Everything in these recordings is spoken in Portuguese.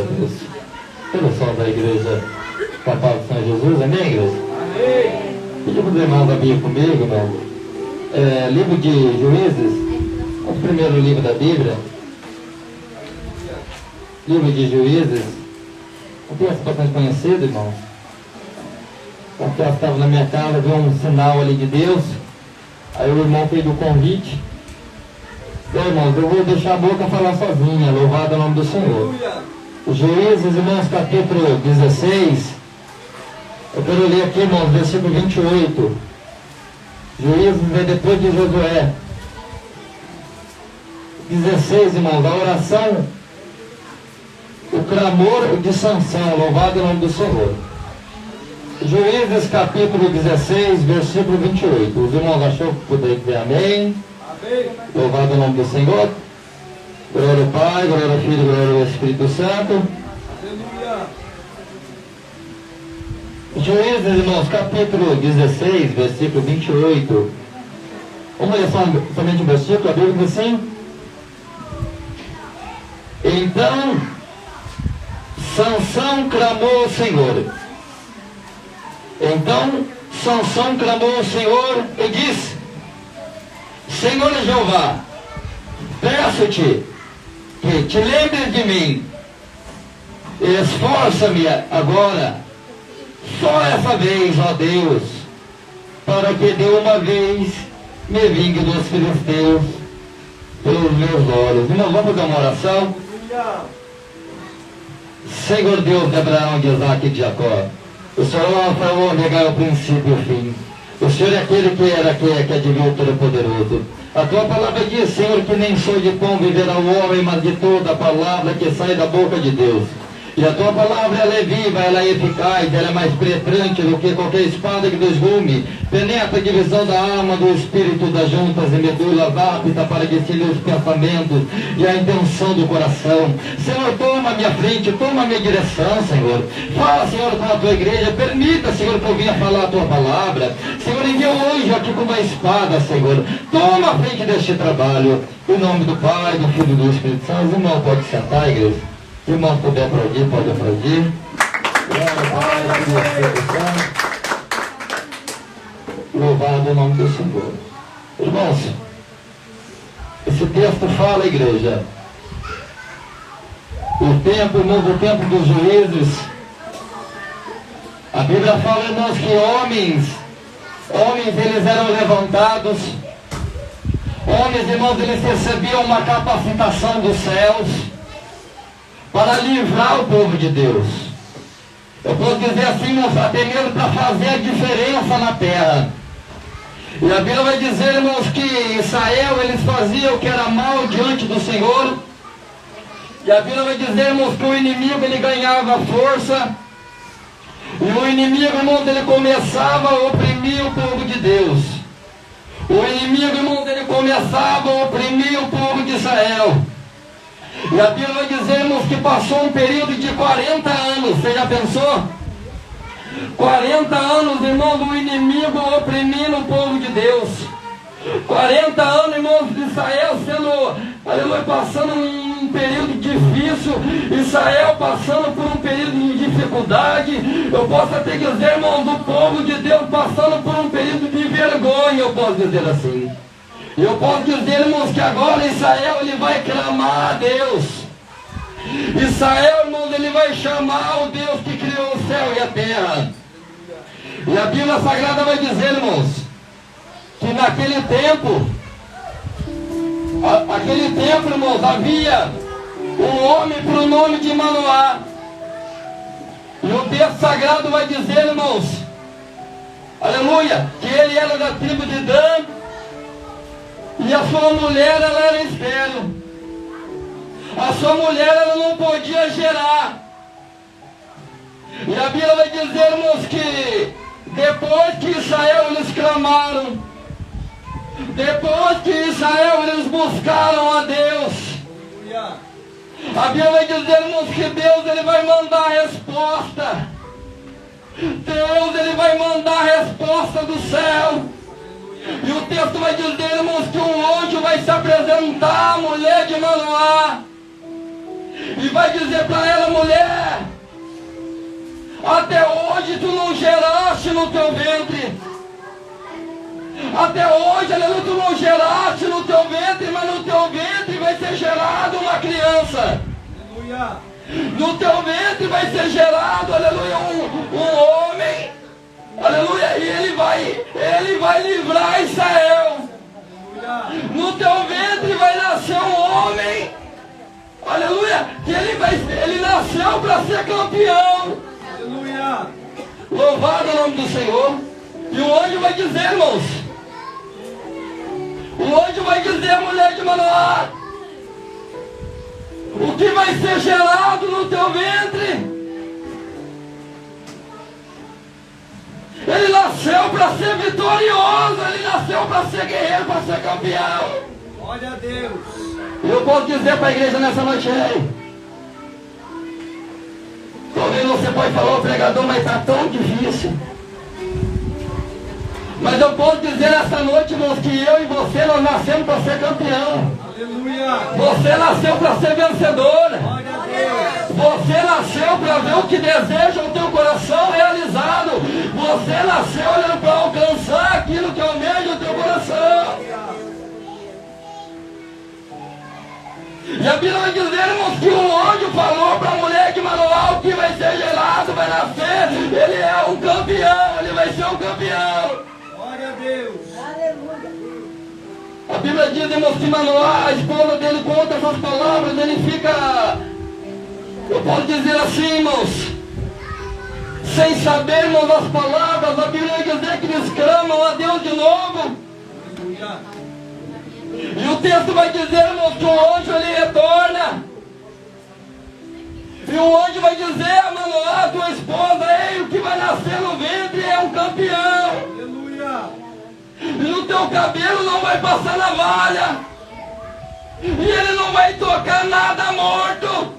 Deus. Pelo sol da igreja Capaz de São Jesus, amém, igreja? Amém. Pedi para os irmãos abrir comigo, irmão. Livro de Juízes, o primeiro livro da Bíblia. Livro de Juízes. Um texto bastante conhecido, irmão. Porque eu estava na minha casa, vi um sinal ali de Deus. Aí o irmão fez o convite. Então, irmãos, eu vou deixar a boca falar sozinha. Louvado é o nome do Senhor. Juízes, irmãos, capítulo 16. Eu quero ler aqui, irmãos, versículo 28. Juízes é depois de Josué. 16, irmãos, a oração, o clamor de Sansão. Louvado é o nome do Senhor. Juízes capítulo 16, versículo 28. Os irmãos achou que poderia dizer amém? Amém. Louvado o nome do Senhor. Glória ao Pai, glória ao Filho, glória ao Espírito Santo. Aleluia. Juízes, irmãos, capítulo 16, versículo 28. Vamos ler somente um versículo, a Bíblia diz assim. Então, Sansão clamou ao Senhor. Então Sansão clamou ao Senhor e disse: Senhor Jeová, peço-te que te lembres de mim. Esforça-me agora, só essa vez, ó Deus, para que de uma vez me vingue dos filisteus pelos meus olhos. Irmãos, vamos fazer uma oração. Senhor Deus de Abraão, de Isaac e de Jacó, o Senhor é o Alfa e o Ômega, o princípio e o fim. O Senhor é aquele que era, que é, que adivinha o Todo-Poderoso. A tua palavra diz, Senhor, que nem só de pão viverá o homem, mas de toda a palavra que sai da boca de Deus. E a tua palavra, ela é viva, ela é eficaz, ela é mais penetrante do que qualquer espada que dos gume. Penetra a divisão da alma, do espírito, das juntas e medulas, apta para discernir os pensamentos e a intenção do coração. Senhor, toma a minha frente, toma a minha direção, Senhor. Fala, Senhor, com a tua igreja. Permita, Senhor, que eu venha falar a tua palavra. Senhor, envia o anjo aqui com uma espada, Senhor. Toma a frente deste trabalho. Em nome do Pai, do Filho e do Espírito Santo. Os irmãos podem sentar, igreja. Se o irmão puder aplaudir, pode aplaudir. Louvado o nome do Senhor. Irmãos, esse texto fala, igreja, o tempo, irmãos, o tempo dos juízes. A Bíblia fala, irmãos, que homens eles eram levantados. Homens, irmãos, eles recebiam uma capacitação dos céus para livrar o povo de Deus. Eu posso dizer assim, irmãos, até mesmo para fazer a diferença na terra. E a Bíblia vai dizer, irmãos, que Israel, eles faziam o que era mal diante do Senhor. E a Bíblia vai dizer, irmãos, que o inimigo, ele ganhava força. E o inimigo, irmãos, ele começava a oprimir o povo de Deus. O inimigo, irmãos, ele começava a oprimir o povo de Israel. E a Bíblia vai dizer, irmãos, que passou um período de 40 anos. Você já pensou? 40 anos, irmãos, do inimigo oprimindo o povo de Deus. 40 anos, irmãos, de Israel sendo, aleluia, passando um período difícil. Israel passando por um período de dificuldade. Eu posso até dizer, irmãos, do povo de Deus passando por um período de vergonha, eu posso dizer assim. E eu posso dizer, irmãos, que agora Israel, ele vai clamar a Deus. Israel, irmãos, ele vai chamar o Deus que criou o céu e a terra. E a Bíblia Sagrada vai dizer, irmãos, que naquele tempo, irmãos, havia um homem por nome de Manoá. E o texto sagrado vai dizer, irmãos, aleluia, que ele era da tribo de Dan. E a sua mulher, ela era estéril. A sua mulher, ela não podia gerar. E a Bíblia vai dizer, irmãos, que depois que Israel, eles clamaram, depois que Israel, eles buscaram a Deus, a Bíblia vai dizer, irmãos, que Deus, ele vai mandar a resposta. Deus, ele vai mandar a resposta do céu. E o texto vai dizer, irmãos, que um anjo vai se apresentar à mulher de Manoá e vai dizer para ela: mulher, até hoje tu não geraste no teu ventre. Até hoje, aleluia, tu não geraste no teu ventre, mas no teu ventre vai ser gerado uma criança. Aleluia. No teu ventre vai ser gerado, aleluia, um homem. Aleluia, e ele vai livrar Israel. No teu ventre vai nascer um homem. Aleluia, que ele nasceu para ser campeão. Aleluia. Louvado o nome do Senhor. E o anjo vai dizer, irmãos, o anjo vai dizer à mulher de Manoá: o que vai ser gerado no teu ventre? Ele nasceu para ser vitorioso, ele nasceu para ser guerreiro, para ser campeão. Glória a Deus. Eu posso dizer para a igreja nessa noite: ei, talvez você pode falar: o pregador, mas está tão difícil. Mas eu posso dizer essa noite, irmãos, que eu e você, nós nascemos para ser campeão. Aleluia. Você nasceu para ser vencedor. Você nasceu para ver o que deseja o teu coração realizado. Você nasceu, olhando, para alcançar aquilo que almeja o teu coração. E a Bíblia vai dizer, irmãos, que um anjo falou para a mulher de Manoá: o que vai ser gerado, vai nascer. Ele é um campeão, ele vai ser um campeão. Glória a Deus. Aleluia. A Bíblia diz, irmãos, que Manoá, a esposa dele, conta essas palavras, ele fica, eu posso dizer assim, irmãos, sem saber, irmãos, as palavras. A Bíblia vai dizer que eles clamam a Deus de novo. E o texto vai dizer, irmãos, que o anjo ele retorna. E o anjo vai dizer a Manoá, tua esposa: ei, o que vai nascer no ventre é um campeão. Aleluia. E no teu cabelo não vai passar navalha. E ele não vai tocar nada morto.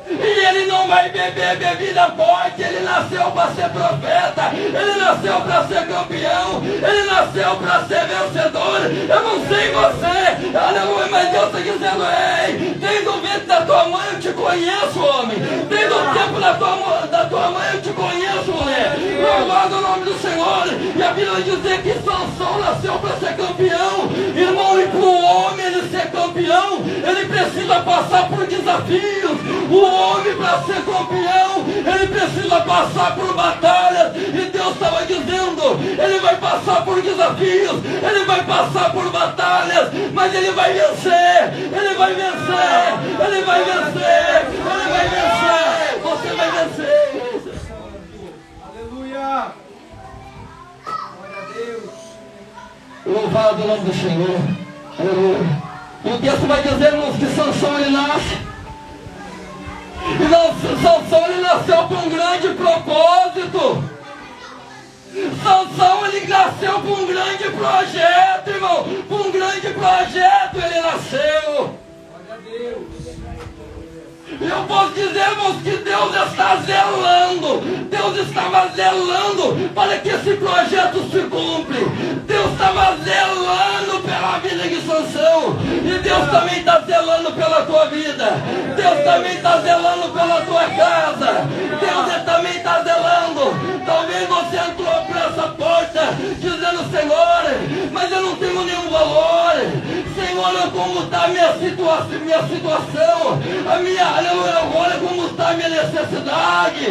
E ele não vai beber bebida forte. Ele nasceu para ser profeta. Ele nasceu para ser campeão. Ele nasceu para ser vencedor. Eu não sei você, aleluia, mas Deus está dizendo: ei, desde o ventre da tua mãe eu te conheço, homem. Desde o tempo da tua mãe eu te conheço, mulher. Louvado o nome do Senhor. E a Bíblia vai dizer que Sansão nasceu para ser campeão. Irmão, e para o homem ele ser campeão, ele precisa passar por desafios. O homem, para ser campeão, ele precisa passar por batalhas. E Deus estava dizendo: ele vai passar por desafios, ele vai passar por batalhas, mas ele vai vencer, ele vai vencer, ele vai vencer, ele vai vencer. Você vai vencer. Aleluia. Glória a Deus. Louvado o nome do Senhor. Aleluia. E o texto vai dizer, irmãos, que Sansão ele nasce. E Sansão ele nasceu para um grande propósito. Sansão ele nasceu para um grande projeto, irmão. Para um grande projeto ele nasceu. Glória a Deus. Eu posso dizer, irmãos, que Deus está zelando. Deus estava zelando para que esse projeto se cumpra. Deus estava zelando pela vida de Sansão. E Deus também está zelando pela tua vida. Deus também está zelando pela tua casa. Deus também está zelando. Talvez você entrou por essa porta dizendo: Senhor, mas eu não tenho nenhum valor. Senhor, como está a minha situação, olha como está a minha necessidade.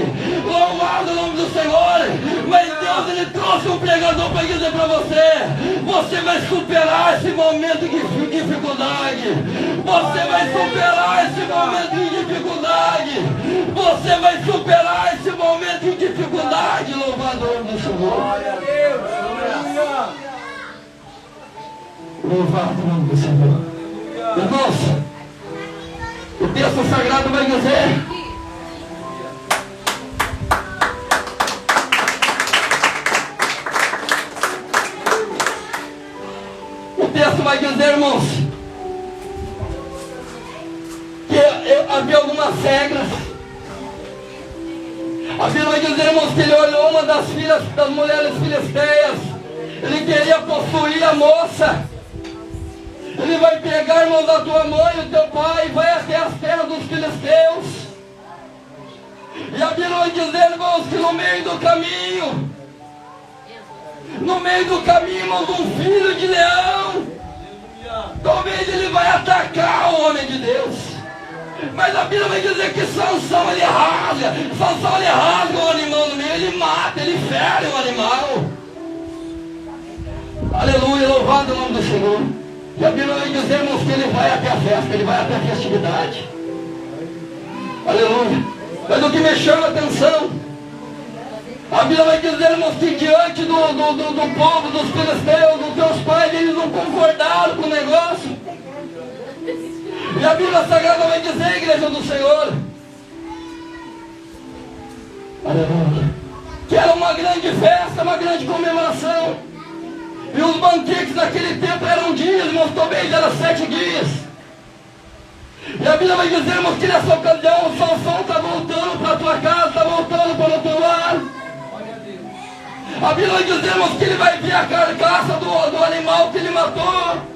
Louvado o nome do Senhor. Mas Deus ele trouxe um pregador para dizer para você: você vai superar esse momento de dificuldade. Você vai superar esse momento de dificuldade. Você vai superar esse momento de dificuldade. Louvado o nome do Senhor. Glória a Deus. Aleluia. Louvado o nome do Senhor. Irmãos, o texto sagrado vai dizer: o texto vai dizer, irmãos, que havia algumas regras. A Bíblia vai dizer, irmãos, que ele olhou uma das filhas das mulheres filisteias. Ele queria possuir a moça. Ele vai pegar, irmãos, a tua mãe e o teu pai, vai até as terras dos filisteus. E a Bíblia vai dizer, irmãos, que no meio do caminho, irmãos, um filho de leão, talvez ele vai atacar o homem de Deus. Mas a Bíblia vai dizer que Sansão ele rasga o animal no meio, ele mata, ele fere o animal. Aleluia, louvado o nome do Senhor. E a Bíblia vai dizer, irmãos, que ele vai até a festa, ele vai até a festividade. Aleluia. Mas o que me chama a atenção, a Bíblia vai dizer, irmãos, que diante do povo, dos filisteus, dos teus pais, eles não concordaram com o negócio. E a Bíblia Sagrada vai dizer, igreja do Senhor, aleluia, que era uma grande festa, uma grande comemoração. E os banquetes naquele tempo eram dias, irmãos, talvez eram 7 dias. E a Bíblia vai dizer, irmãos, que nessa ocasião o Sansão está voltando para a tua casa, está voltando para o teu lar. A Bíblia vai dizer, irmãos, que ele vai ver a carcaça do animal que ele matou.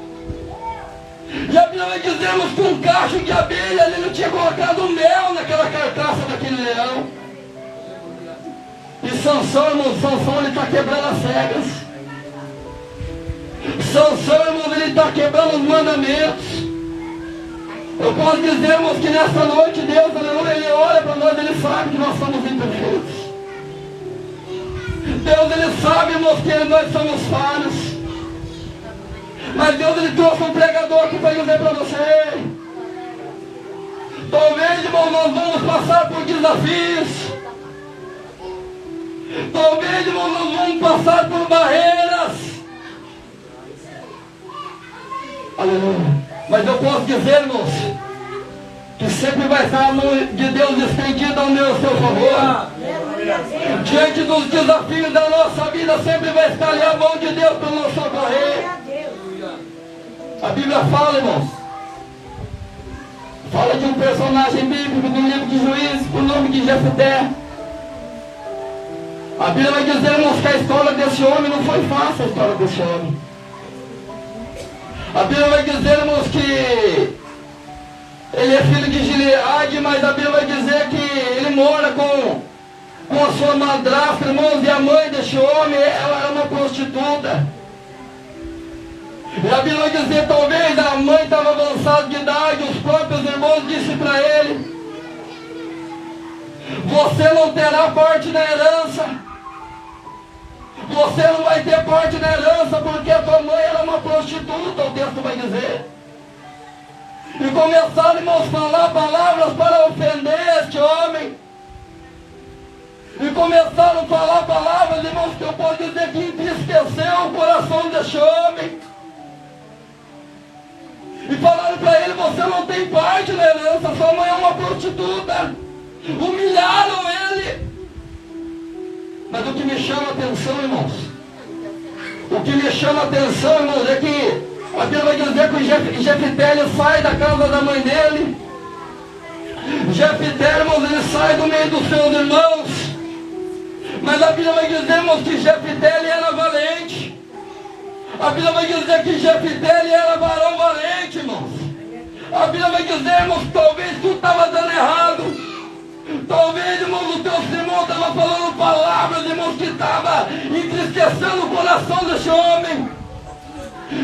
E a Bíblia vai dizer, irmãos, que um cacho de abelha, ele não tinha colocado mel naquela carcaça daquele leão. E Sansão, irmãos, Sansão ele está quebrando as regras. Sansão, irmãos, ele está quebrando os mandamentos. Eu posso dizer, irmãos, que nessa noite Deus, aleluia, ele olha para nós, ele sabe que nós somos imperfeitos. Deus, ele sabe, irmãos, que nós somos falhos. Mas Deus, ele trouxe um pregador aqui para dizer para você, talvez, irmão, nós vamos passar por desafios. Talvez, irmão, nós vamos passar por barreiras. Aleluia. Mas eu posso dizer, irmãos, que sempre vai estar a mão de Deus estendida ao meu seu favor. Diante dos desafios da nossa vida, sempre vai estar ali a mão de Deus para nos socorrer. A Bíblia fala, irmãos, fala de um personagem bíblico do livro de Juízes, por nome de Jefté. A Bíblia vai dizer, irmãos, que a história desse homem não foi fácil, a história desse homem. A Bíblia vai dizer, irmãos, que ele é filho de Gileade, mas a Bíblia vai dizer que ele mora com a sua madrasta, irmãos, e a mãe desse homem, ela era uma prostituta. E a Bíblia vai dizer, talvez a mãe estava avançada de idade, os próprios irmãos disseram para ele, você não terá parte na herança. Você não vai ter parte na herança porque a tua mãe era uma prostituta, o texto vai dizer. E começaram, irmãos, a falar palavras para ofender este homem. E começaram a falar palavras, irmãos, que eu posso dizer que entristeceu o coração deste homem. E falaram para ele, você não tem parte na herança, sua mãe é uma prostituta. Humilharam ele. Mas o que me chama a atenção, irmãos, o que me chama a atenção, irmãos, é que a Bíblia vai dizer que Jefté sai da casa da mãe dele. Jefté, irmãos, ele sai do meio dos seus irmãos. Mas a Bíblia vai dizer, irmãos, que Jefté ele era valente. A Bíblia vai dizer que Jefté ele era varão valente, irmãos. A Bíblia vai dizer, irmãos, que talvez tudo estava dando errado. Talvez, irmãos, o teu irmão estava falando palavras, irmãos, que estava entristecendo o coração desse homem.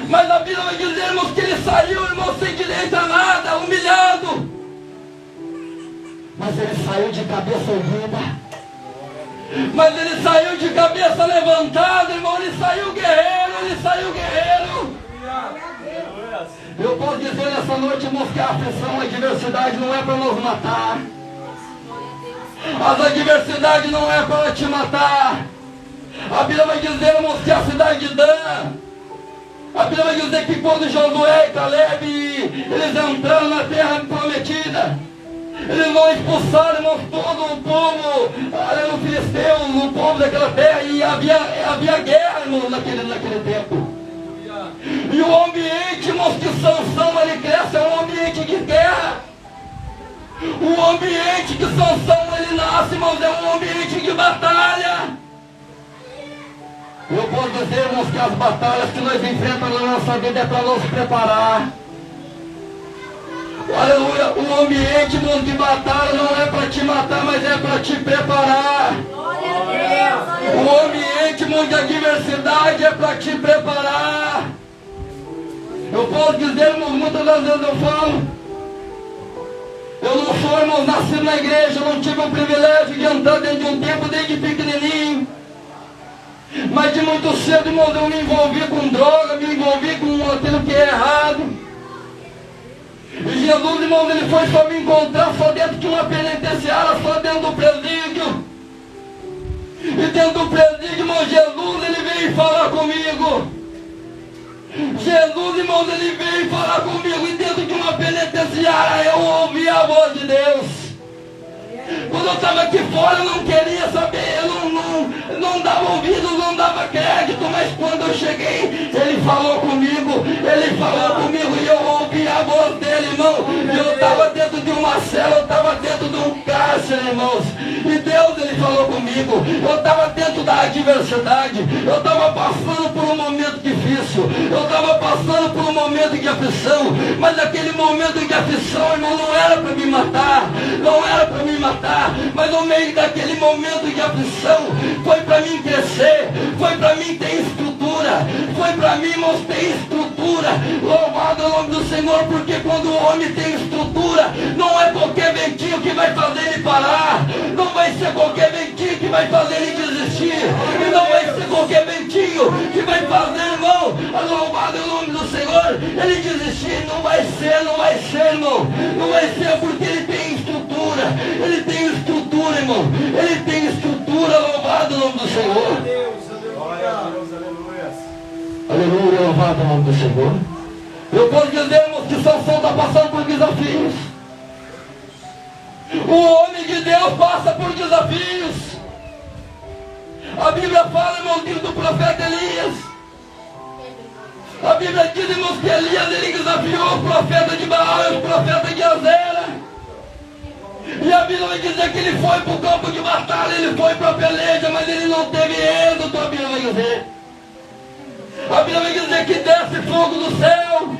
Mas a Bíblia vai dizer, irmãos, que ele saiu, irmãos, sem direito a nada, humilhado. Mas ele saiu de cabeça erguida. Mas ele saiu de cabeça levantada, irmão, ele saiu guerreiro, ele saiu guerreiro. Eu posso dizer nessa noite, irmãos, que a aflição, a adversidade não é para nos matar. As adversidades não é para te matar. A Bíblia vai dizer, irmãos, que a cidade de Dan, a Bíblia vai dizer que quando Josué e Caleb, eles entraram na terra prometida, eles não expulsaram, irmãos, todo o povo, o filisteu, o povo daquela terra, e havia guerra, irmãos, naquele tempo. E o ambiente, irmãos, que Sansão ele cresce é um ambiente de guerra. O ambiente que Sansão ele nasce, irmãos, é um ambiente de batalha. Eu posso dizer, irmãos, que as batalhas que nós enfrentamos na nossa vida é para nos preparar. Aleluia. O ambiente de batalha não é para te matar, mas é para te preparar. O ambiente de adversidade é para te preparar. Eu posso dizer, irmãos, muitas das vezes eu falo, eu não sou, irmãos, nascido na igreja, eu não tive o privilégio de entrar dentro de um templo desde pequenininho. Mas de muito cedo, irmãos, eu me envolvi com droga, me envolvi com aquilo que é errado. E Jesus, irmãos, ele foi só me encontrar só dentro de uma penitenciária, só dentro do presídio. E dentro do presídio, irmão, Jesus, ele veio falar comigo. Jesus, irmãos, ele veio falar comigo. E dentro de uma penitenciária eu ouvi a voz de Deus. Quando eu estava aqui fora eu não queria saber, eu não dava ouvido, não dava crédito, mas quando eu cheguei, ele falou comigo e eu ouvi a voz dele, irmão. Eu estava dentro de uma cela, eu estava dentro de um cárcere, irmãos. E Deus, ele falou comigo. Eu estava dentro da adversidade, eu estava passando por um momento difícil, eu estava passando por um momento de aflição, mas aquele momento de aflição, irmão, não era para me matar, não era para me matar, mas no meio daquele momento de aflição, foi para mim crescer, foi para mim ter estrutura, foi para mim, irmãos, ter estrutura. Louvado é o nome do Senhor, porque quando o homem tem estrutura, não é qualquer ventinho que vai fazer ele parar, não vai ser qualquer ventinho que vai fazer ele desistir, e não vai ser qualquer ventinho que vai fazer, irmão, louvado é o nome do Senhor, ele desistir. Não vai ser, irmão, não vai ser, porque ele tem estrutura, irmão, ele tem estrutura. Louvado o nome do Senhor. Aleluia, louvado o nome do Senhor. Eu posso dizer, irmãos, que Sansão está passando por desafios. O homem de Deus passa por desafios. A Bíblia fala, irmão, do profeta Elias. A Bíblia diz, irmãos, que Elias, ele desafiou o profeta de Baal e o profeta de Azera. E a Bíblia vai dizer que ele foi para o campo de batalha, ele foi para a peleja, mas ele não teve êxito. A Bíblia vai dizer. A Bíblia vai dizer que desce fogo do céu.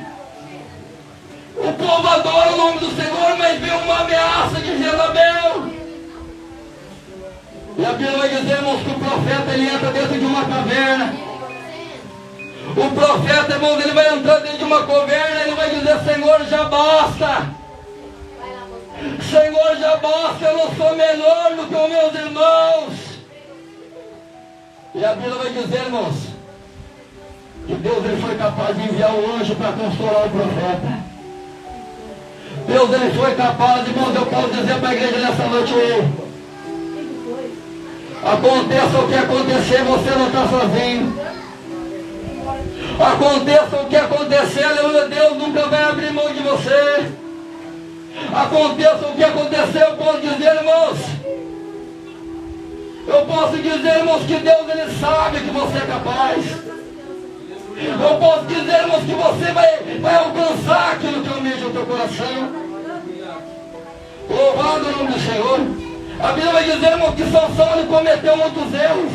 O povo adora o nome do Senhor, mas vem uma ameaça de Jezabel. E a Bíblia vai dizer, irmãos, que o profeta, ele entra dentro de uma caverna. O profeta, irmãos, ele vai entrar dentro de uma caverna, ele vai dizer, Senhor, já basta. Senhor, já basta, eu não sou menor do que os meus irmãos. E a Bíblia vai dizer, irmãos, que Deus, ele foi capaz de enviar um anjo para consolar o profeta. Deus, ele foi capaz, irmãos, eu posso dizer para a igreja nessa noite, aconteça o que acontecer, você não está sozinho. Aconteça o que acontecer, aleluia, Deus nunca vai abrir mão de você. Aconteça o que acontecer, eu posso dizer, irmãos, que Deus, ele sabe que você é capaz. Eu posso dizer, irmãos, que você vai alcançar aquilo que almeja o teu coração. Louvado o nome do Senhor. A Bíblia vai dizer, irmãos, que Sansão, ele cometeu muitos erros.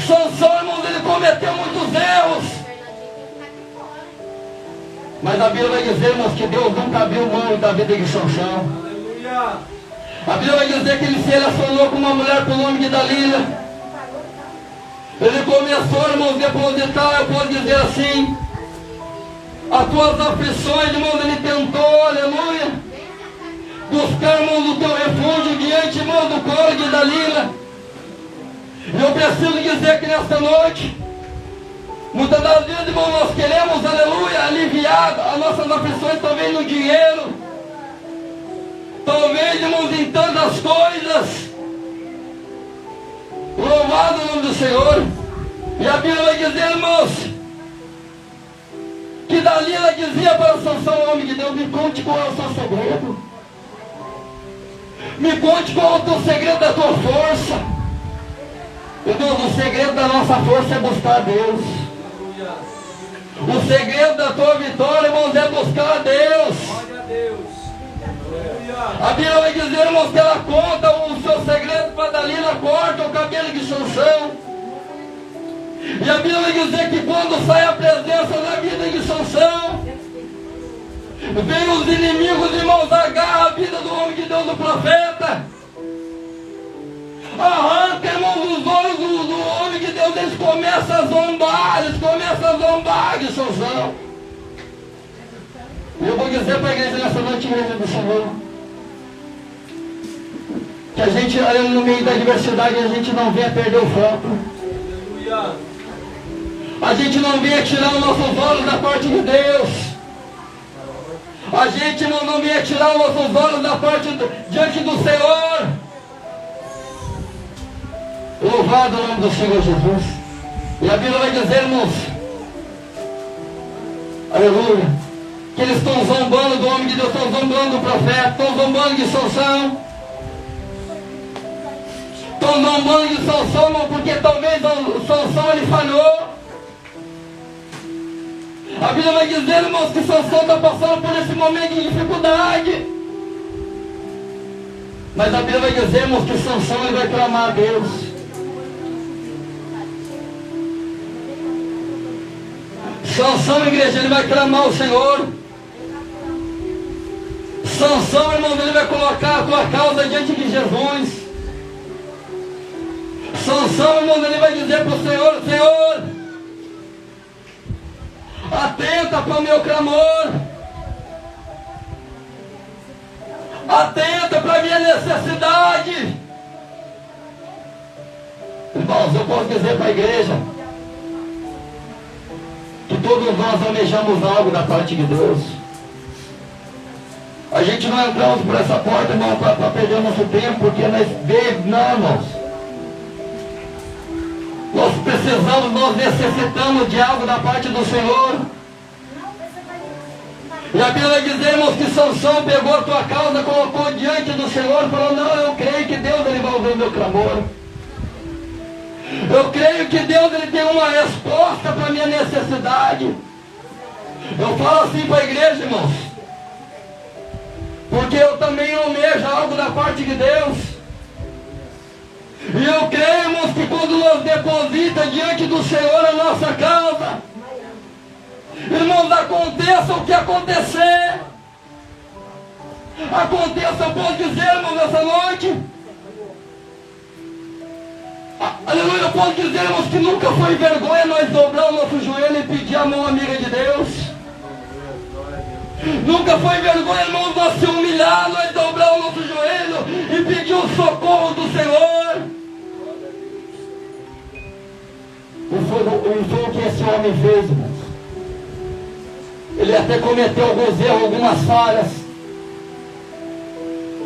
Sansão, irmãos, ele cometeu muitos erros. Mas a Bíblia vai dizer, irmãos, que Deus nunca abriu mão da vida de Sansão. A Bíblia vai dizer que ele se relacionou com uma mulher pelo nome de Dalila. Ele começou, irmãos, a depositar, eu posso dizer assim, as tuas aflições, irmãos, ele tentou, aleluia, buscar, irmãos, o teu refúgio diante, irmãos, do colo de Dalila. Eu preciso dizer que nesta noite, muitas das vezes, irmãos, nós queremos, aleluia, aliviar as nossas aflições, talvez no dinheiro, talvez, irmãos, em tantas coisas. Louvado o nome do Senhor. E a Bíblia vai dizer, irmãos, que Dalila dizia para Sansão, homem de Deus, me conte qual é o seu segredo. Me conte qual é o teu segredo da tua força. Meu Deus, o segredo da nossa força é buscar a Deus. O segredo da tua vitória, irmãos, é buscar a Deus. A Bíblia vai dizer, irmãos, que ela conta o seu segredo para Dalila, corta o cabelo de Sansão. E a Bíblia vai dizer que quando sai a presença da vida de Sansão, Vem os inimigos, irmãos, agarra a vida do homem de Deus, do profeta. Arranca, irmãos, os olhos do homem de Deus, eles começam a zombar, de Sansão. E eu vou dizer para a igreja nessa noite, igreja do Senhor, que a gente, no meio da adversidade, a gente não venha perder o foco. A gente não venha tirar os nossos olhos da parte de Deus. A gente não venha tirar os nossos olhos da parte diante do Senhor. Louvado o nome do Senhor Jesus. E a Bíblia vai dizer, irmãos, aleluia, que eles estão zombando do homem de Deus, estão zombando do profeta, estão zombando de Sansão. Estão zombando de Sansão, porque talvez o Sansão ele falhou. A Bíblia vai dizer, irmãos, que Sansão está passando por esse momento de dificuldade. Mas a Bíblia vai dizer, irmãos, que Sansão ele vai clamar a Deus. Sansão, igreja, ele vai clamar ao Senhor. Sansão, irmãos, ele vai colocar a tua causa diante de Jesus. Sansão, irmãos, ele vai dizer para o Senhor, Senhor, atenta para o meu clamor. Atenta para a minha necessidade. Irmãos, eu posso dizer para a igreja que todos nós almejamos algo da parte de Deus. A gente não entramos por essa porta, irmão, para perder o nosso tempo, porque nós não, irmãos. Nós precisamos, nós necessitamos de algo da parte do Senhor. E a Bíblia vai dizer, irmãos, que Sansão pegou a tua causa, colocou diante do Senhor, falou, não, eu creio que Deus ele vai ouvir o meu clamor. Eu creio que Deus ele tem uma resposta para a minha necessidade. Eu falo assim para a igreja, irmãos, porque eu também almejo algo da parte de Deus. E eu creio, irmãos, que quando nós depositamos diante do Senhor a nossa causa, irmãos, aconteça o que acontecer. Aconteça, eu posso dizer, irmãos, nessa noite, aleluia, eu posso dizer, irmãos, que nunca foi vergonha nós dobrar o nosso joelho e pedir a mão amiga de Deus. Nunca foi vergonha, irmãos, nós se humilhar, nós dobrar o nosso joelho e pedir o socorro do Senhor. E foi o que esse homem fez, irmãos. Ele até cometeu alguns erros, algumas falhas.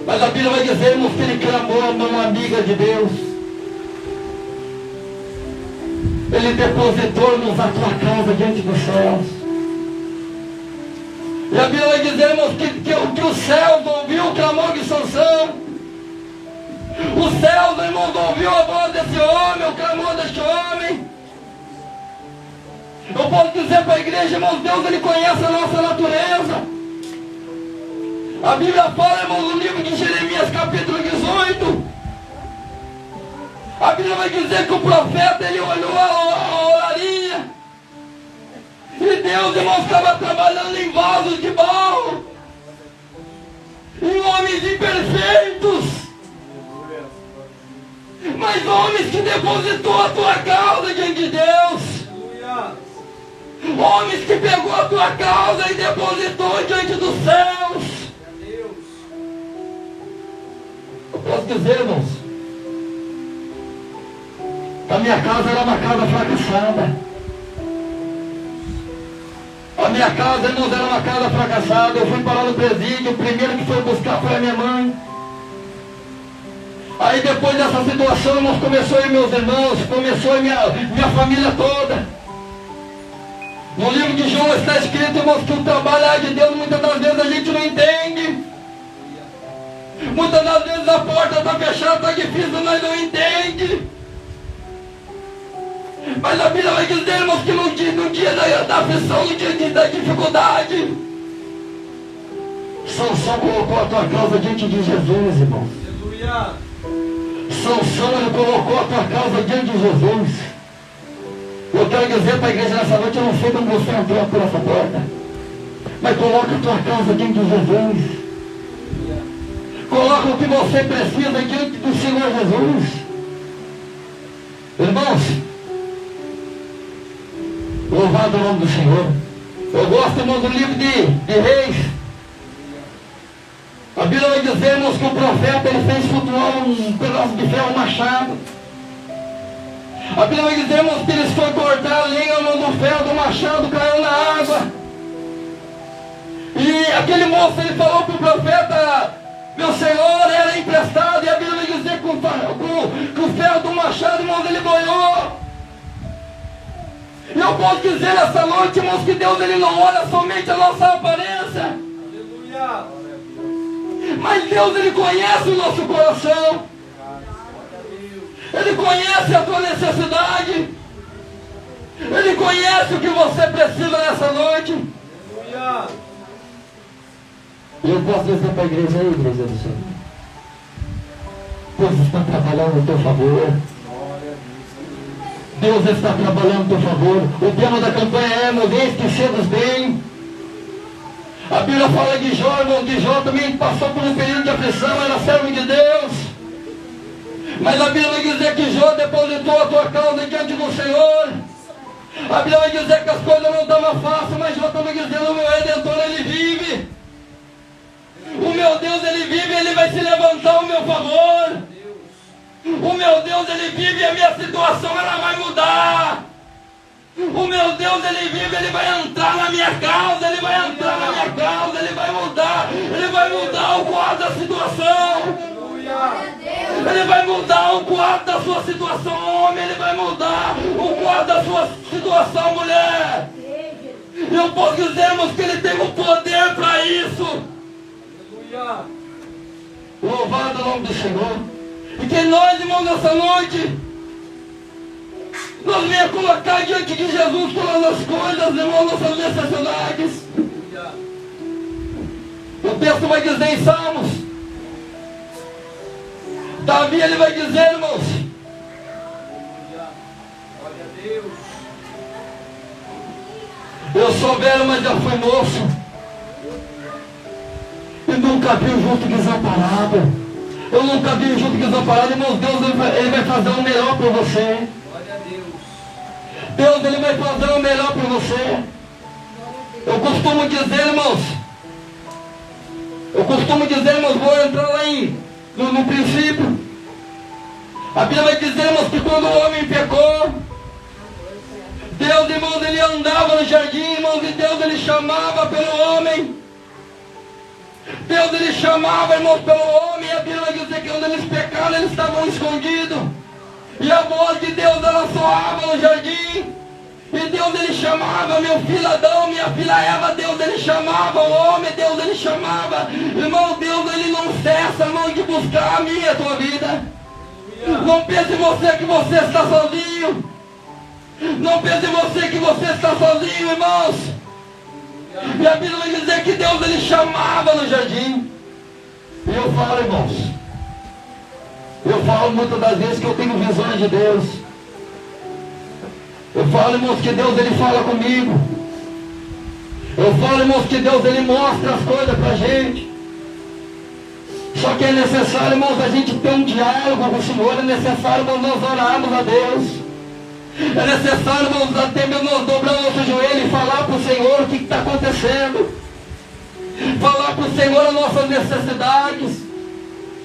Mas a Bíblia vai dizer, irmãos, que ele clamou a mão amiga de Deus. Ele depositou, irmãos, a tua causa diante dos céus. E a Bíblia vai dizer, irmãos, que os céus ouviu o clamor de Sansão. Os céus, irmãos, ouviu a voz desse homem, o clamor deste homem. Eu posso dizer para a igreja, irmãos, Deus ele conhece a nossa natureza. A Bíblia fala, irmãos, no livro de Jeremias, capítulo 18. A Bíblia vai dizer que o profeta, ele olhou a olaria. E Deus, irmãos, estava trabalhando em vasos de barro. Em homens imperfeitos. Mas homens que depositou a tua causa diante de Deus. Homens que pegou a tua causa e depositou diante dos céus. Eu posso dizer, irmãos, a minha casa era uma casa fracassada. A minha casa, irmãos, era uma casa fracassada. Eu fui parar no presídio, o primeiro que foi buscar foi a minha mãe. Aí depois dessa situação, irmãos, começou aí meus irmãos, começou minha família toda. No livro de João está escrito, irmãos, que o trabalho de Deus muitas das vezes a gente não entende. Muitas das vezes a porta está fechada, está difícil, nós não entendemos. Mas a Bíblia vai dizer, irmãos, que no dia da aflição, no dia da dificuldade, Sansão colocou a tua causa diante de Jesus, irmãos. Sansão, ele colocou a tua causa diante de Jesus. Eu quero dizer para a igreja nessa noite, eu não sei como você entrou por essa porta. Mas coloca a tua casa diante de Jesus. Coloca o que você precisa diante do Senhor Jesus. Irmãos, louvado o nome do Senhor. Eu gosto, irmão, do livro de Reis. A Bíblia vai dizer, irmãos, que o profeta ele fez flutuar um pedaço de ferro, um machado. A Bíblia vai dizer, irmãos, que eles foram cortar a linha, irmão, do ferro, do machado, caiu na água. E aquele moço, ele falou para o profeta, meu Senhor, era emprestado. E a Bíblia vai dizer que o ferro do machado, irmãos, ele boiou. E eu posso dizer nessa noite, irmãos, que Deus ele não olha somente a nossa aparência. Aleluia. Mas Deus ele conhece o nosso coração. Ele conhece a tua necessidade. Ele conhece o que você precisa nessa noite. Aleluia. E eu posso dizer para a igreja aí, igreja do Senhor, Deus está trabalhando em teu favor. Deus está trabalhando em teu favor. O tema da campanha é Mover Esquecidos Bem. A Bíblia fala de Jó, irmão, que Jó também passou por um período de aflição, era servo de Deus. Mas a Bíblia vai dizer que Jó depositou a tua causa diante do Senhor. A Bíblia vai dizer que as coisas não estavam fáceis, mas Jó estava dizendo, o meu Redentor, ele vive. O meu Deus, ele vive, ele vai se levantar ao meu favor. O meu Deus, ele vive e a minha situação, ela vai mudar. O meu Deus, ele vive, ele vai entrar na minha causa, ele vai entrar na minha causa, ele vai mudar o quadro da situação. Ele vai mudar o quadro da sua situação, homem, ele vai mudar o quadro da sua situação, mulher. E eu posso dizermos que ele tem o poder para isso. Louvado o nome do Senhor. E que nós, irmãos, nessa noite, nós venhamos colocar diante de Jesus todas as coisas, irmãos, nossas necessidades. O texto vai dizer em Salmos, Davi, ele vai dizer, irmãos, eu sou velho, mas já fui moço, e nunca vi o justo desamparado. Eu nunca vi o justo desamparado. Irmãos, Deus ele vai fazer o melhor por você. Deus ele vai fazer o melhor por você. Eu costumo dizer, irmãos, vou entrar lá no princípio. A Bíblia vai dizer, irmãos, que quando o homem pecou, Deus, irmãos, ele andava no jardim, irmãos, e Deus ele chamava pelo homem. Deus ele chamava, irmãos, pelo homem. E a Bíblia vai dizer que quando eles pecaram, eles estavam escondidos. E a voz de Deus ela soava no jardim. E Deus ele chamava, meu filho Adão, minha filha Eva. Deus ele chamava o homem, Deus ele chamava. Irmão, Deus ele não cessa, irmão, de buscar a minha e a tua vida. Não pense você que você está sozinho. Não pense você que você está sozinho, irmãos. E a Bíblia vai dizer que Deus ele chamava no jardim. E eu falo, irmãos, eu falo muitas das vezes que eu tenho visões de Deus. Eu falo, irmãos, que Deus ele fala comigo. Eu falo, irmãos, que Deus ele mostra as coisas pra gente. Só que é necessário, irmãos, a gente ter um diálogo com o Senhor. É necessário, irmãos, nós orarmos a Deus. É necessário, irmãos, até mesmo nós dobrar o nosso joelho e falar para o Senhor o que está acontecendo. Falar para o Senhor as nossas necessidades.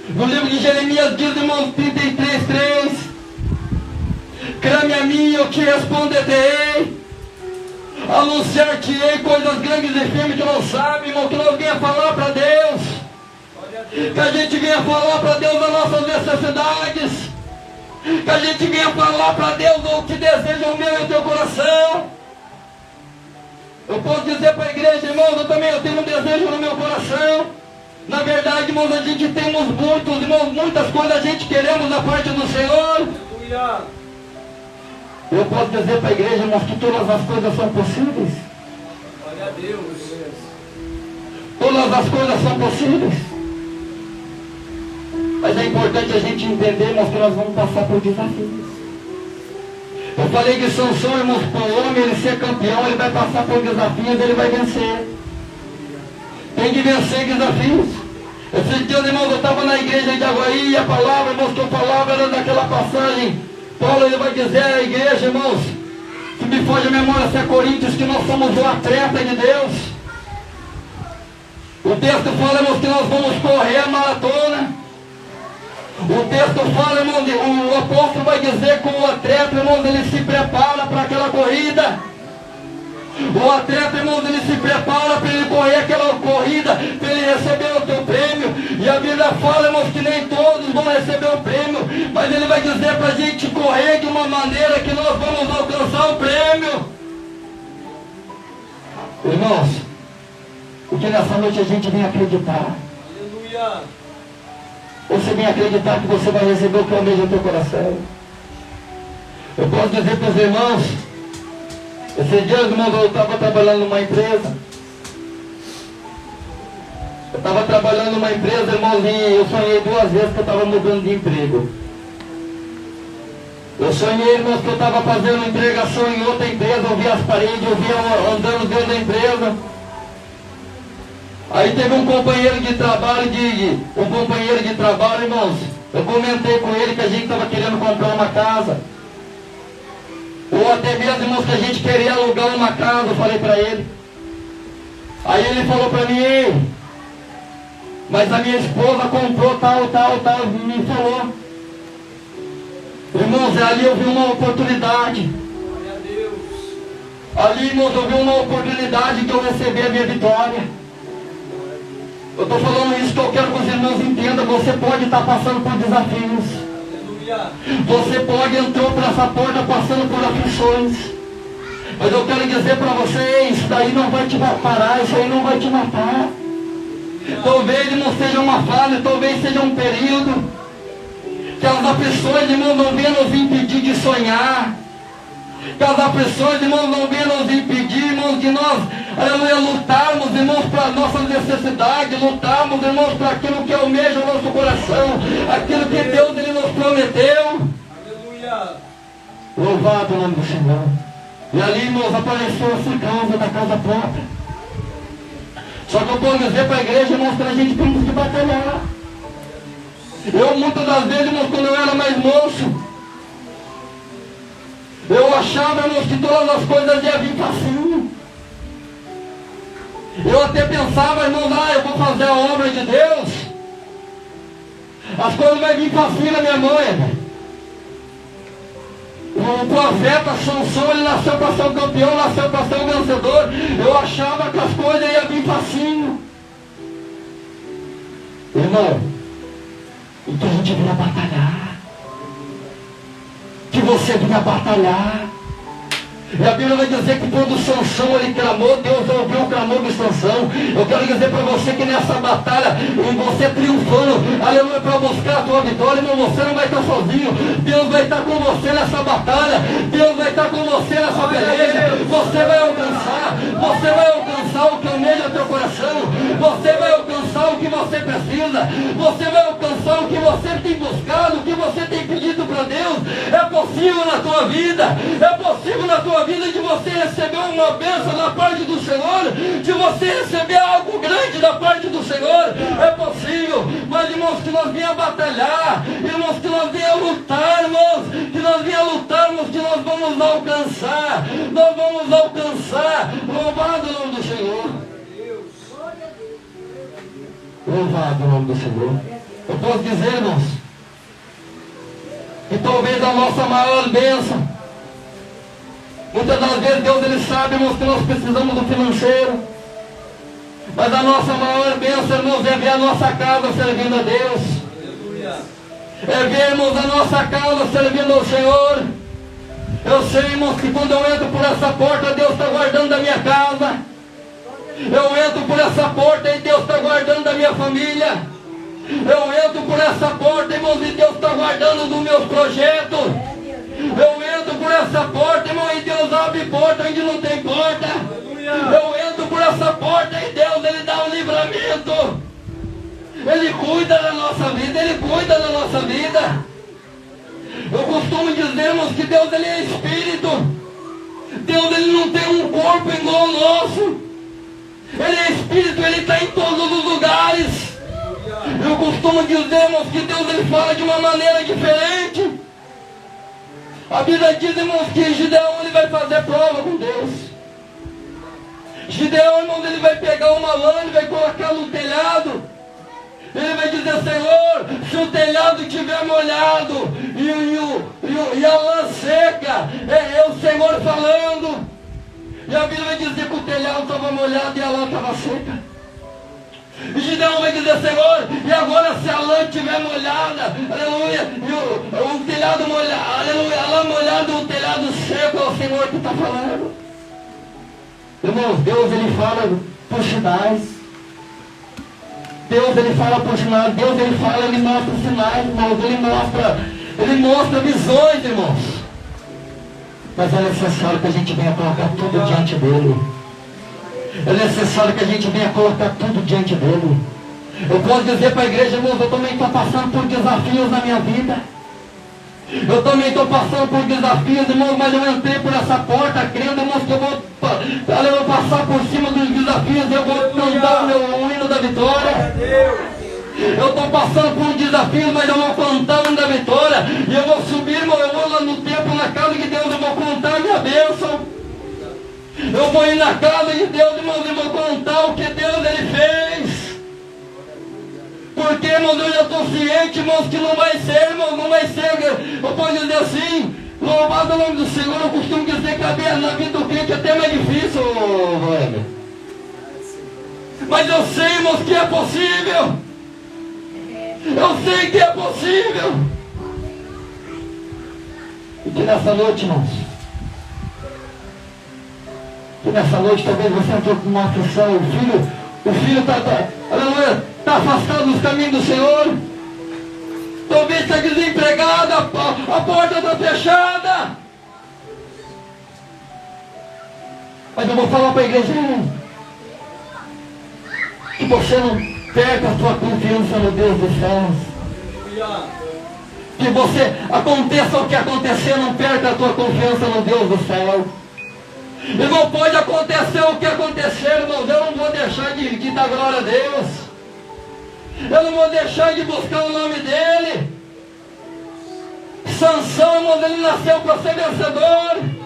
No livro de Jeremias diz, irmãos, 33:3. Clame a mim e eu te responderei. Anunciar-te-ei coisas grandes e firmes que não sabe, irmão, que nós venha falar para Deus. Que a gente venha falar para Deus as nossas necessidades. Que a gente venha falar para Deus o que deseja o meu e o teu coração. Eu posso dizer para a igreja, irmãos, eu tenho um desejo no meu coração. Na verdade, irmãos, a gente temos muitos, irmãos, muitas coisas a gente queremos da parte do Senhor. Eu posso dizer para a igreja, irmãos, que todas as coisas são possíveis. Glória a Deus. Todas as coisas são possíveis. Mas é importante a gente entender, irmãos, que nós vamos passar por desafios. Eu falei que Sansão, irmãos, para o homem ele ser campeão, ele vai passar por desafios, ele vai vencer. Tem que vencer desafios. Esses dias, irmãos, eu estava na igreja de Aguaí e a palavra, irmãos, que eu falava era daquela passagem. Paulo, ele vai dizer à igreja, irmãos, se me foge a memória, se é Coríntios, que nós somos o atleta de Deus. O texto fala, irmãos, que nós vamos correr a maratona. O texto fala, irmãos, o apóstolo vai dizer que o atleta, irmãos, ele se prepara para aquela corrida. O atleta, irmãos, ele se prepara para ele correr aquela corrida, para ele receber o seu prêmio. E a Bíblia fala, irmãos, que nem todos vão receber o prêmio, mas ele vai dizer para a gente correr de uma maneira que nós vamos alcançar o prêmio. Irmãos, porque nessa noite a gente vem acreditar. Aleluia. Você vem acreditar que você vai receber o que almeja o teu coração. Eu posso dizer para os irmãos, esses dias, irmãos, eu estava trabalhando numa empresa. Irmãos, e eu sonhei 2 vezes que eu estava mudando de emprego. Eu sonhei, irmãos, que eu estava fazendo entregação em outra empresa, eu via as paredes, eu via andando dentro da empresa. Aí teve um companheiro de trabalho, irmãos. Eu comentei com ele que a gente estava querendo comprar uma casa. Ou até mesmo, irmãos, que a gente queria alugar uma casa, eu falei para ele. Aí ele falou para mim, ei, mas a minha esposa comprou tal, me falou. Irmãos, ali eu vi uma oportunidade. Ali, irmãos, eu vi uma oportunidade que eu recebi a minha vitória. Eu estou falando isso que eu quero que os irmãos entendam. Você pode estar passando por desafios. Você pode entrar por essa porta passando por aflições. Mas eu quero dizer para vocês, isso daí não vai te parar, isso aí não vai te matar. Talvez não seja uma fase, talvez seja um período que as aflições, irmãos, não venham nos impedir de sonhar. Que as aflições, irmãos, não venham nos impedir, irmãos, de nós, aleluia, lutarmos, irmãos, para a nossa necessidade, lutarmos, irmãos, para aquilo que almeja o nosso coração, aquilo que Deus ele nos prometeu. Aleluia. Louvado o nome do Senhor. E ali, irmãos, apareceu essa casa da casa própria. Só que eu posso dizer para a igreja, irmãos, que a gente tem que batalhar. Eu, muitas das vezes, irmãos, quando eu era mais moço, eu achava, irmãos, que todas as coisas iam vir facinho. Eu até pensava, irmãos, eu vou fazer a obra de Deus, as coisas vão vir facinho na minha mãe. O profeta Sansão, ele nasceu para ser um campeão, nasceu para ser um vencedor. Eu achava que as coisas iam vir facinho. Irmão, então a gente vinha batalhar. Que você vinha batalhar. E a Bíblia vai dizer que quando Sansão ele clamou, Deus ouviu o clamor de Sansão. Eu quero dizer para você que nessa batalha, e você triunfando, aleluia, para buscar a tua vitória, irmão, você não vai estar sozinho. Deus vai estar com você nessa batalha. Deus vai estar com você nessa peleja. Você vai alcançar o que almeja o teu coração. Você vai alcançar o que você precisa. Você vai alcançar o que você tem buscado, o que você tem pedido para Deus. É possível na tua vida. É possível na tua vida de você receber uma bênção da parte do Senhor, de você receber algo grande da parte do Senhor. É possível, mas irmãos, que nós venhamos batalhar, irmãos, que nós venhamos lutar, irmãos, que nós venhamos lutarmos, que nós vamos alcançar, louvado o nome do Senhor. Louvado o nome do Senhor. Eu posso dizer, irmãos, que talvez a nossa maior bênção, muitas das vezes Deus ele sabe, irmãos, que nós precisamos do financeiro. Mas a nossa maior bênção, irmãos, é ver a nossa casa servindo a Deus. É ver, irmãos, a nossa casa servindo ao Senhor. Eu sei, irmãos, que quando eu entro por essa porta, Deus está guardando a minha casa. Eu entro por essa porta e Deus está guardando a minha família. Eu entro por essa porta, irmãos, e Deus está guardando dos meus projetos. Eu entro por essa porta, irmão, e Deus abre porta onde não tem porta. Eu entro por essa porta e Deus, ele dá um livramento. Ele cuida da nossa vida, ele cuida da nossa vida. Eu costumo dizer, irmãos, que Deus, ele é espírito. Deus, ele não tem um corpo igual ao nosso. Ele é Espírito, Ele está em todos os lugares. Eu costumo dizer, irmãos, que Deus Ele fala de uma maneira diferente. A Bíblia diz, irmãos, que Gideão ele vai fazer prova com Deus. Gideão, irmãos, ele vai pegar uma lã, ele vai colocar no telhado. Ele vai dizer, Senhor, se o telhado estiver molhado e a lã seca, é o Senhor falando. E a Bíblia vai dizer que o telhado estava molhado e a lã estava seca. E Gideão vai dizer, Senhor, e agora se a lã estiver molhada, aleluia, e o telhado molhado, aleluia, a lã molhada e o telhado seco, é o Senhor que está falando. Irmãos, Deus ele fala por sinais. Deus ele fala por sinais, Deus ele fala, ele mostra sinais, irmãos, ele mostra visões, irmãos. Mas é necessário que a gente venha colocar tudo diante dele. É necessário que a gente venha colocar tudo diante dele. Eu posso dizer para a igreja, irmãos, eu também estou passando por desafios na minha vida. Eu também estou passando por desafios, irmãos, mas eu entrei por essa porta crendo, irmãos, que eu vou passar por cima dos desafios, eu vou cantar o hino da vitória. Eu estou passando por um desafio, mas eu vou cantar o hino da vitória. E eu vou subir, irmão, eu vou lá no templo, na casa de Deus, eu vou contar a minha bênção. Eu vou ir na casa de Deus, irmãos, e vou contar o que Deus ele fez. Porque, irmãos, eu já estou ciente, irmãos, que não vai ser, irmãos, não vai ser. Eu posso dizer assim, louvado o nome do Senhor, eu costumo dizer que na vida do crente é até mais difícil, Wagner. Mas eu sei, irmãos, que é possível. Eu sei que é possível. E que nessa noite, irmãos, que nessa noite talvez você entrou com uma aflição, o filho está afastado dos caminhos do Senhor, talvez está desempregado, a porta está fechada. Mas eu vou falar para a igreja que você não perca a sua confiança no Deus dos céus. Que você, aconteça o que acontecer, não perca a tua confiança no Deus do céu. Irmão, pode acontecer o que acontecer, irmãos, eu não vou deixar de dar glória a Deus. Eu não vou deixar de buscar o nome dele. Sansão, irmãos, ele nasceu para ser vencedor.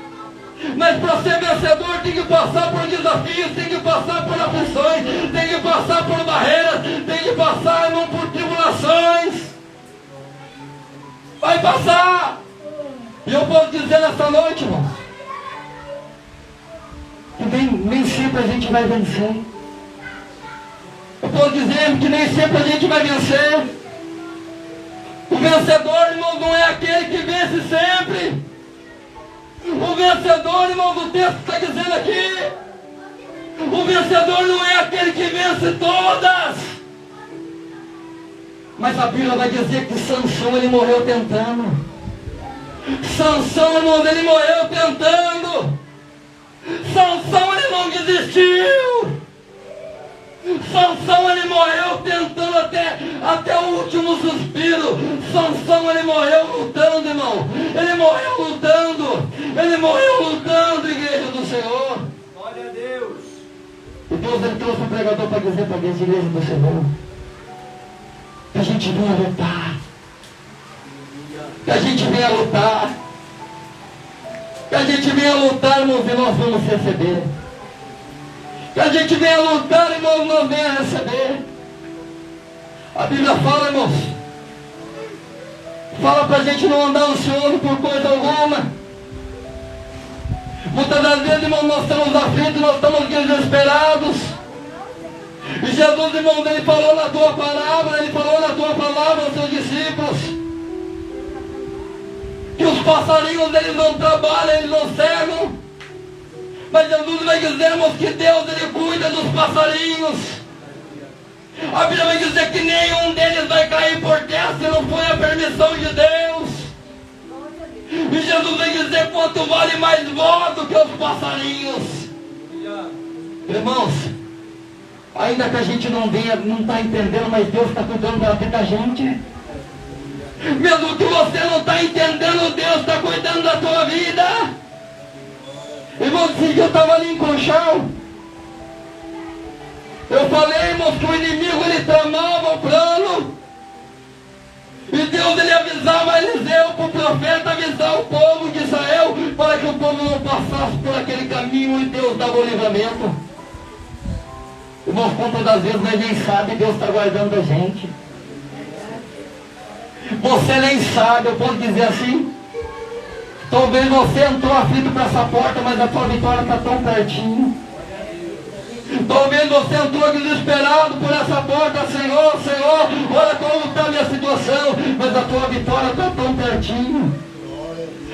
Mas para ser vencedor tem que passar por desafios, tem que passar por aflições, tem que passar por barreiras, tem que passar, irmão, por tribulações. Vai passar. E eu posso dizer nessa noite, irmãos, que nem sempre a gente vai vencer. Eu posso dizer que nem sempre a gente vai vencer. O vencedor, irmão, não é aquele que vence sempre. O vencedor, irmão, do texto está dizendo aqui, o vencedor não é aquele que vence todas. Mas a Bíblia vai dizer que Sansão, ele morreu tentando. Sansão, irmão, ele morreu tentando. Sansão, ele não desistiu. Sansão, ele morreu tentando até o último suspiro. Sansão, ele morreu lutando, irmão. Ele morreu lutando. Ele morreu lutando, igreja do Senhor. Glória a Deus. E Deus, ele trouxe um pregador para dizer para a igreja do Senhor que a gente venha lutar. Que a gente venha lutar. Que a gente venha lutar, irmãos, e nós vamos receber. Que a gente venha lutar, irmãos, nós venha receber. A Bíblia fala, irmãos, fala para a gente não andar ansioso por coisa alguma. Muitas das vezes, irmãos, nós estamos aflitos, nós estamos desesperados. E Jesus, irmãos, ele falou na tua palavra, ele falou na tua palavra aos seus discípulos, que os passarinhos, eles não trabalham, eles não cegam. Mas Jesus vai dizer, irmãos, que Deus, ele cuida dos passarinhos. A Bíblia vai dizer que nenhum deles vai cair por terra se não for a permissão de Deus. E Jesus vai dizer quanto vale mais vós do que os passarinhos. Irmãos, ainda que a gente não está entendendo, mas Deus está cuidando da vida da gente. Mesmo que você não está entendendo, Deus está cuidando da tua vida. Irmão, esse dia eu estava ali em Conchal. Eu falei, irmãos, que o inimigo ele tramava o plano. E Deus ele avisava Eliseu para o profeta avisar o povo de Israel para que o povo não passasse por aquele caminho e Deus dava o livramento. Irmãos, quantas das vezes nós nem sabe, Deus está guardando a gente. Você nem sabe, eu posso dizer assim. Talvez você entrou aflito para essa porta, mas a tua vitória está tão pertinho. Talvez você entrou desesperado por essa porta, Senhor, Senhor, olha como está a minha situação, mas a tua vitória está tão pertinho.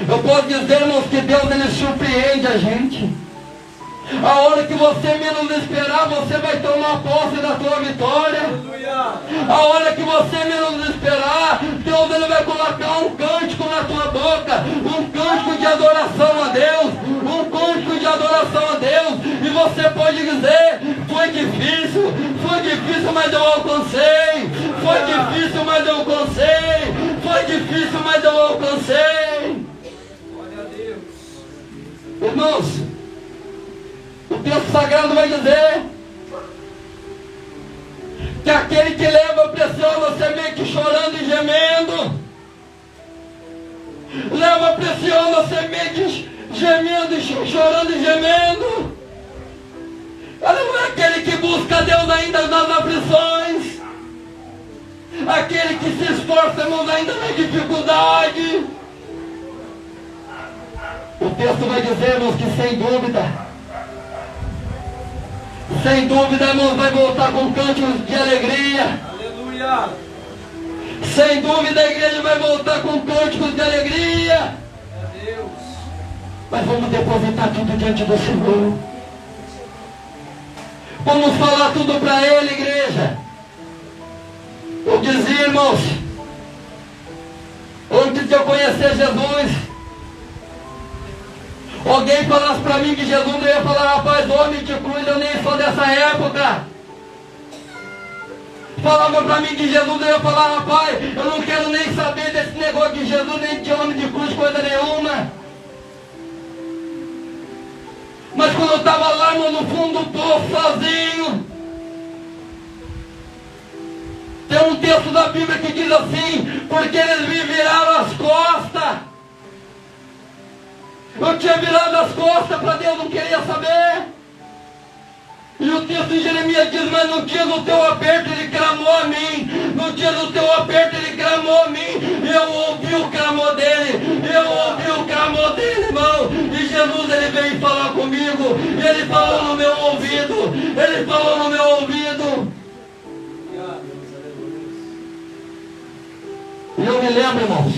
Eu posso dizer, irmãos, que Deus ele surpreende a gente. A hora que você menos esperar, você vai tomar posse da tua vitória. A hora que você menos esperar, Deus ele vai colocar um cântico na tua boca, um cântico de adoração a Deus, um cântico de adoração a Deus, e você pode dizer, foi difícil, mas eu alcancei, foi difícil, mas eu alcancei, foi difícil, mas eu alcancei. Glória a Deus. Irmãos, o texto sagrado vai dizer que aquele que leva a preciosa semente chorando e gemendo, leva a preciosa semente gemendo e chorando e gemendo, ela não é aquele que busca Deus ainda nas aflições, aquele que se esforça, irmãos, ainda na dificuldade. O texto vai dizer, irmãos, que sem dúvida, irmãos, vai voltar com cânticos de alegria. Aleluia. Sem dúvida, a igreja vai voltar com cânticos de alegria. Meu Deus. Mas vamos depositar tudo diante do Senhor. Vamos falar tudo para Ele, igreja. Eu dizia, irmãos, antes de eu conhecer Jesus, alguém falasse para mim que Jesus, eu ia falar, rapaz, homem de cruz, eu nem sou dessa época. Falava para mim que Jesus, eu ia falar, rapaz, eu não quero nem saber desse negócio de Jesus, nem de homem de cruz, coisa nenhuma. Mas quando eu estava lá, irmão, no fundo do poço, sozinho, tem um texto da Bíblia que diz assim, porque eles me viraram as costas. Eu tinha virado as costas para Deus, não queria saber. E o texto de Jeremias diz, mas no dia do teu aperto ele clamou a mim. No dia do teu aperto ele clamou a mim. Eu ouvi o clamor dele. Eu ouvi o clamor dele, irmão. E Jesus ele veio falar comigo. E ele falou no meu ouvido. Ele falou no meu ouvido. E eu me lembro, irmãos.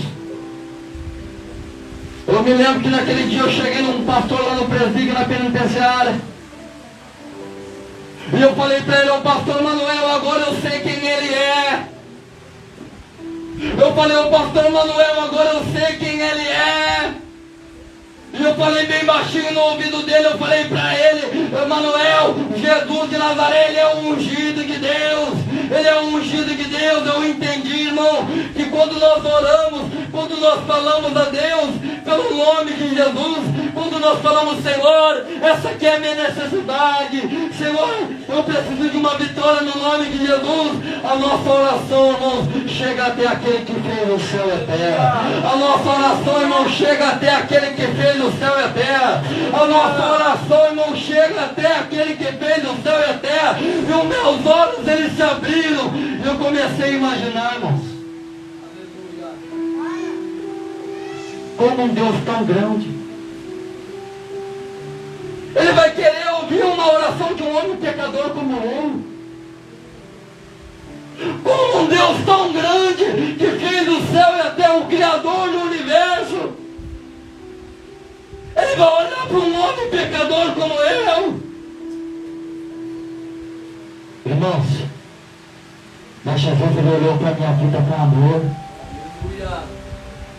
Eu me lembro que naquele dia eu cheguei num pastor lá no presídio, na penitenciária. E eu falei para ele, ô pastor Manuel, agora eu sei quem ele é. Eu falei, ô pastor Manuel, agora eu sei quem ele é. E eu falei bem baixinho no ouvido dele, eu falei para ele, Manuel, Jesus de Nazaré, ele é o ungido de Deus. Ele é o ungido de Deus. Eu entendi, irmão, que quando nós oramos, quando nós falamos a Deus pelo nome de Jesus, quando nós falamos, Senhor, essa aqui é a minha necessidade, Senhor, eu preciso de uma vitória no nome de Jesus, a nossa oração, irmãos, chega até aquele que fez o céu e a terra. A nossa oração, irmão, chega até aquele que fez o céu e a terra. A nossa oração, irmão, chega até aquele que fez o céu e a terra. E os meus olhos, eles se abriram. Eu comecei a imaginar, irmãos, como um Deus tão grande, Ele vai querer ouvir uma oração de um homem pecador como eu. Como um Deus tão grande, que fez o céu e a terra, o Criador do universo, Ele vai olhar para um homem pecador como eu. Irmãos, mas Jesus, Ele olhou para a minha vida com amor.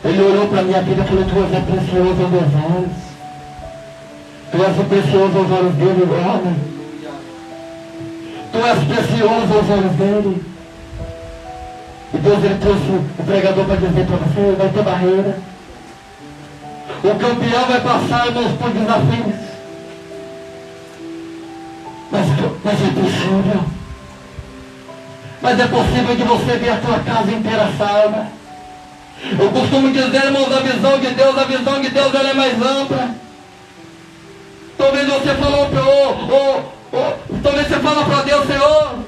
Ele olhou para a minha vida e falou, tu és precioso aos meus olhos. Tu és precioso aos olhos dele, homem. Tu és precioso aos olhos dele. E Deus, Ele trouxe o pregador para dizer para você, vai ter barreira. O campeão vai passar, irmãos, por desafios. Mas é possível. Mas é possível que você veja a tua casa inteira salva. Eu costumo dizer, irmãos, a visão de Deus ela é mais ampla. Talvez você falou talvez você fala para Deus, Senhor,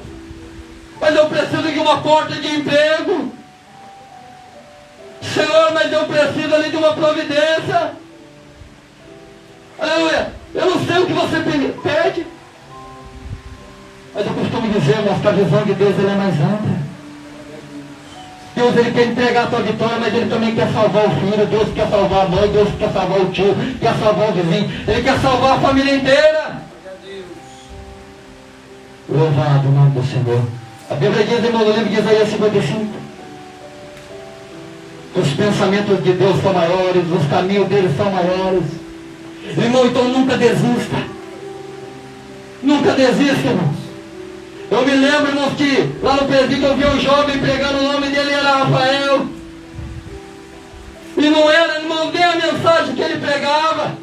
mas eu preciso de uma porta de emprego. Senhor, mas eu preciso ali de uma providência. Aleluia. Eu não sei o que você pede, mas eu costumo dizer, irmãos, que a visão de Deus ela é mais ampla. Deus ele quer entregar a tua vitória, mas ele também quer salvar o filho. Deus quer salvar a mãe, Deus quer salvar o tio, quer salvar o vizinho. Ele quer salvar a família inteira. Louvado o nome do Senhor. A Bíblia diz, irmão, no livro de Isaías 55, os pensamentos de Deus são maiores, os caminhos dele são maiores. Irmão, então nunca desista. Nunca desista, irmãos. Eu me lembro, irmãos, que lá no presídio eu vi um jovem pregando, o nome dele era Rafael. E não era, irmão, nem a mensagem que ele pregava.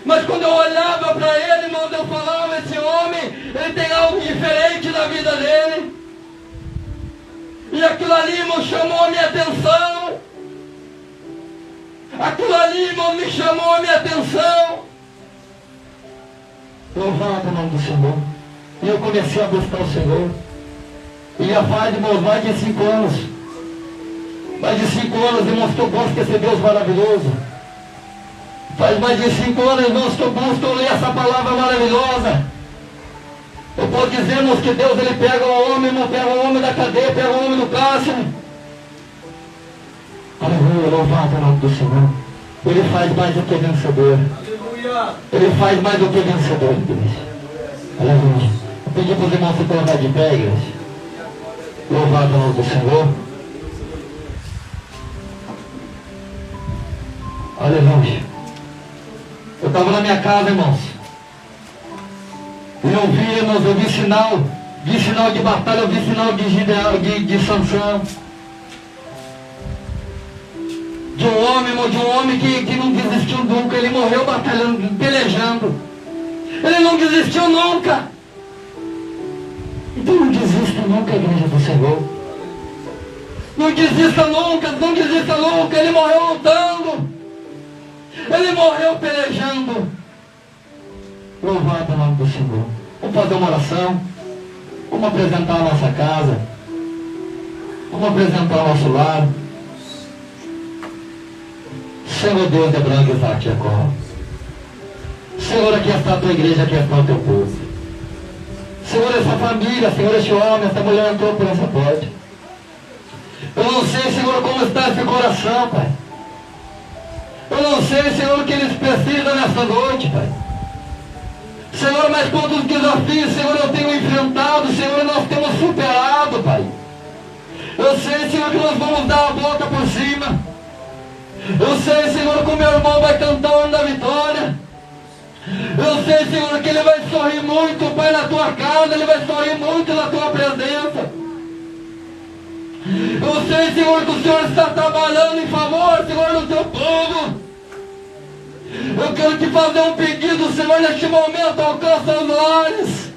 Mas quando eu olhava para ele, irmão, eu falava, esse homem, ele tem algo diferente na vida dele. E aquilo ali, irmão, chamou a minha atenção. Aquilo ali, irmão, me chamou a minha atenção. Louvado o nome do Senhor. E eu comecei a buscar o Senhor. E já faz, irmãos, mais de 5 anos. Mais de 5 anos, irmãos, que eu busco esse Deus maravilhoso. Faz mais de 5 anos, irmãos, que eu busco ler essa palavra maravilhosa. Eu posso dizer, irmãos, que Deus ele pega o homem, irmão, pega o homem da cadeia, pega o homem do cárcere. Aleluia, louvado o nome do Senhor. Ele faz mais do que vencedor. Aleluia. Ele faz mais do que vencedor, igreja. Aleluia. Eu pedi para os irmãos se colocar de pé, igreja. Louvado o nome do Senhor. Aleluia. Eu estava na minha casa, irmãos. E eu vi, irmãos, eu vi sinal de batalha, eu vi sinal de Sansão. De um homem, irmão, de um homem que não desistiu nunca. Ele morreu batalhando, pelejando. Ele não desistiu nunca. Então não desista nunca, igreja do Senhor. Não desista nunca, não desista nunca. Ele morreu lutando. Ele morreu pelejando. Louvado o nome do Senhor. Vamos fazer uma oração. Vamos apresentar a nossa casa. Vamos apresentar o nosso lar. Senhor Deus de Abraão, Isaac e Jacó. Senhor, aqui está a tua igreja, aqui está o teu povo. Senhor, essa família, Senhor, este homem, essa mulher entrou por essa porta. Eu não sei, Senhor, como está esse coração, Pai. Eu não sei, Senhor, o que eles precisam nessa noite, Pai. Senhor, mas quantos desafios, Senhor, eu tenho enfrentado, Senhor, nós temos superado, Pai. Eu sei, Senhor, que nós vamos dar a volta por cima. Eu sei, Senhor, que o meu irmão vai cantar o hino da vitória. Eu sei, Senhor, que ele vai sorrir muito, Pai, na tua casa. Ele vai sorrir muito na tua presença. Eu sei, Senhor, que o Senhor está trabalhando em favor, Senhor, do teu povo. Eu quero te fazer um pedido, Senhor, neste momento alcança os lares.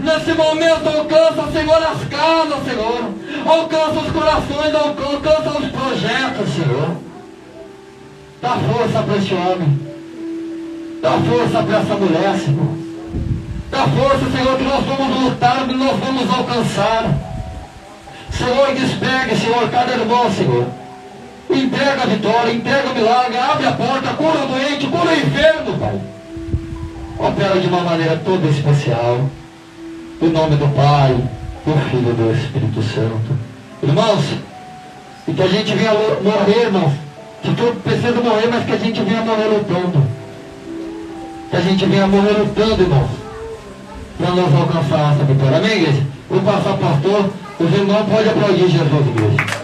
Nesse momento alcança, Senhor, as casas, Senhor. Alcança os corações, alcança os projetos, Senhor. Dá força para este homem. Dá força para essa mulher, Senhor. Dá força, Senhor, que nós vamos lutar, que nós vamos alcançar. Senhor, despegue, Senhor, cada irmão, Senhor. Entrega a vitória, entrega o milagre, abre a porta, cura o doente, cura o enfermo, Pai. Opera de uma maneira toda especial. Em nome do Pai, do Filho e do Espírito Santo. Irmãos, e que a gente venha morrer, irmãos. Que tu precisa morrer, mas que a gente venha morrer lutando. Que a gente venha morrer lutando, irmãos. Para nós alcançar essa vitória. Amém, igreja? Vou passar, pastor. Os irmãos podem aplaudir Jesus, igreja.